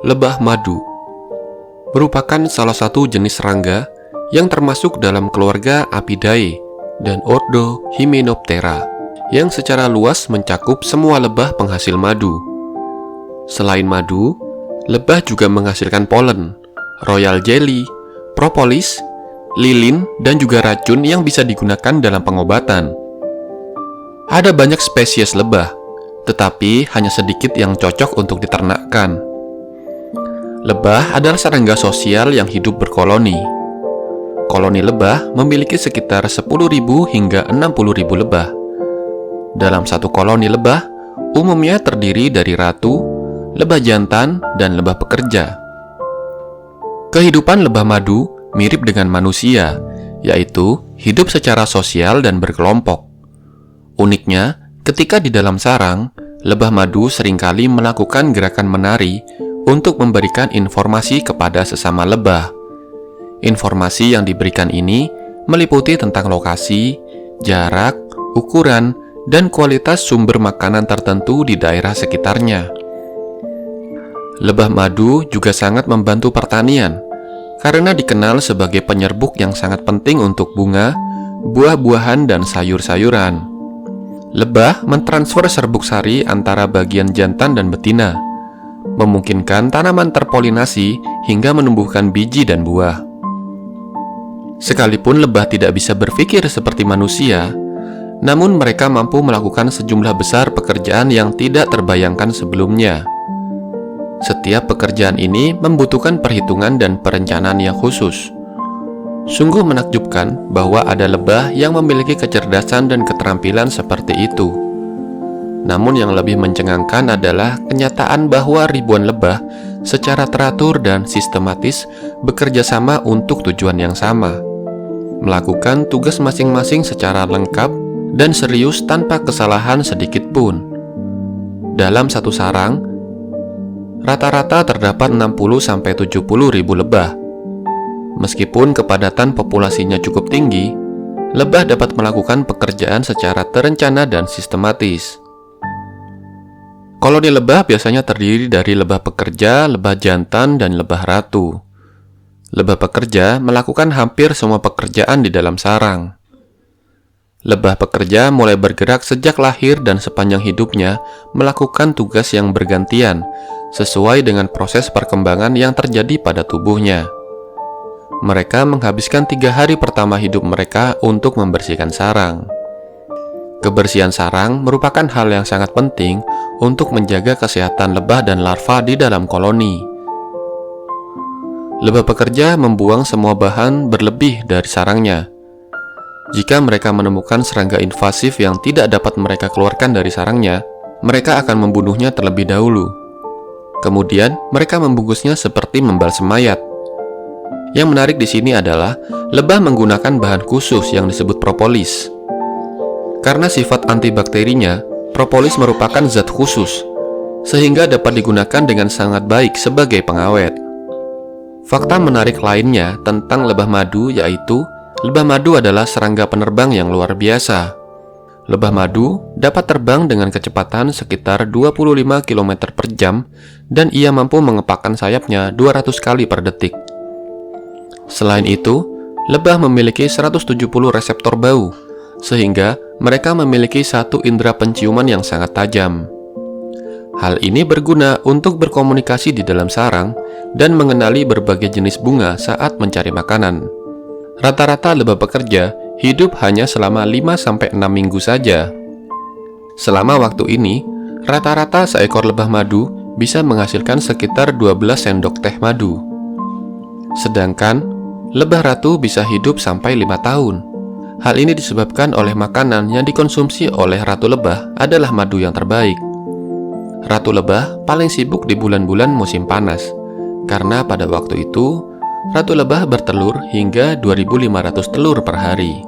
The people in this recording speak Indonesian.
Lebah madu merupakan salah satu jenis serangga yang termasuk dalam keluarga Apidae dan ordo Hymenoptera yang secara luas mencakup semua lebah penghasil madu. Selain madu, lebah juga menghasilkan polen, royal jelly, propolis, lilin, dan juga racun yang bisa digunakan dalam pengobatan. Ada banyak spesies lebah, tetapi hanya sedikit yang cocok untuk diternakkan. Lebah adalah serangga sosial yang hidup berkoloni. Koloni lebah memiliki sekitar 10.000 hingga 60.000 lebah. Dalam satu koloni lebah, umumnya terdiri dari ratu, lebah jantan, dan lebah pekerja. Kehidupan lebah madu mirip dengan manusia, yaitu hidup secara sosial dan berkelompok. Uniknya, ketika di dalam sarang, lebah madu seringkali melakukan gerakan menari untuk memberikan informasi kepada sesama lebah. Informasi yang diberikan ini meliputi tentang lokasi, jarak, ukuran, dan kualitas sumber makanan tertentu di daerah sekitarnya. Lebah madu juga sangat membantu pertanian, karena dikenal sebagai penyerbuk yang sangat penting untuk bunga, buah-buahan, dan sayur-sayuran. Lebah mentransfer serbuk sari antara bagian jantan dan betina, memungkinkan tanaman terpolinasi hingga menumbuhkan biji dan buah. Sekalipun lebah tidak bisa berpikir seperti manusia, namun mereka mampu melakukan sejumlah besar pekerjaan yang tidak terbayangkan sebelumnya. Setiap pekerjaan ini membutuhkan perhitungan dan perencanaan yang khusus. Sungguh menakjubkan bahwa ada lebah yang memiliki kecerdasan dan keterampilan seperti itu. Namun yang lebih mencengangkan adalah kenyataan bahwa ribuan lebah secara teratur dan sistematis bekerja sama untuk tujuan yang sama, melakukan tugas masing-masing secara lengkap dan serius tanpa kesalahan sedikit pun. Dalam satu sarang, rata-rata terdapat 60-70 ribu lebah. Meskipun kepadatan populasinya cukup tinggi, lebah dapat melakukan pekerjaan secara terencana dan sistematis. Koloni lebah biasanya terdiri dari lebah pekerja, lebah jantan, dan lebah ratu. Lebah pekerja melakukan hampir semua pekerjaan di dalam sarang. Lebah pekerja mulai bergerak sejak lahir dan sepanjang hidupnya melakukan tugas yang bergantian sesuai dengan proses perkembangan yang terjadi pada tubuhnya. Mereka menghabiskan 3 hari pertama hidup mereka untuk membersihkan sarang. Kebersihan sarang merupakan hal yang sangat penting untuk menjaga kesehatan lebah dan larva di dalam koloni. Lebah pekerja membuang semua bahan berlebih dari sarangnya. Jika mereka menemukan serangga invasif yang tidak dapat mereka keluarkan dari sarangnya, mereka akan membunuhnya terlebih dahulu. Kemudian, mereka membungkusnya seperti membalsem mayat. Yang menarik di sini adalah lebah menggunakan bahan khusus yang disebut propolis. Karena sifat antibakterinya, propolis merupakan zat khusus, sehingga dapat digunakan dengan sangat baik sebagai pengawet. Fakta menarik lainnya tentang lebah madu yaitu, lebah madu adalah serangga penerbang yang luar biasa. Lebah madu dapat terbang dengan kecepatan sekitar 25 km per jam dan ia mampu mengepakkan sayapnya 200 kali per detik. Selain itu, lebah memiliki 170 reseptor bau, sehingga mereka memiliki satu indera penciuman yang sangat tajam. Hal ini berguna untuk berkomunikasi di dalam sarang dan mengenali berbagai jenis bunga saat mencari makanan. Rata-rata lebah pekerja hidup hanya selama 5-6 minggu saja. Selama waktu ini, rata-rata seekor lebah madu bisa menghasilkan sekitar 12 sendok teh madu. Sedangkan, lebah ratu bisa hidup sampai 5 tahun. Hal ini disebabkan oleh makanan yang dikonsumsi oleh ratu lebah adalah madu yang terbaik. Ratu lebah paling sibuk di bulan-bulan musim panas, karena pada waktu itu, ratu lebah bertelur hingga 2.500 telur per hari.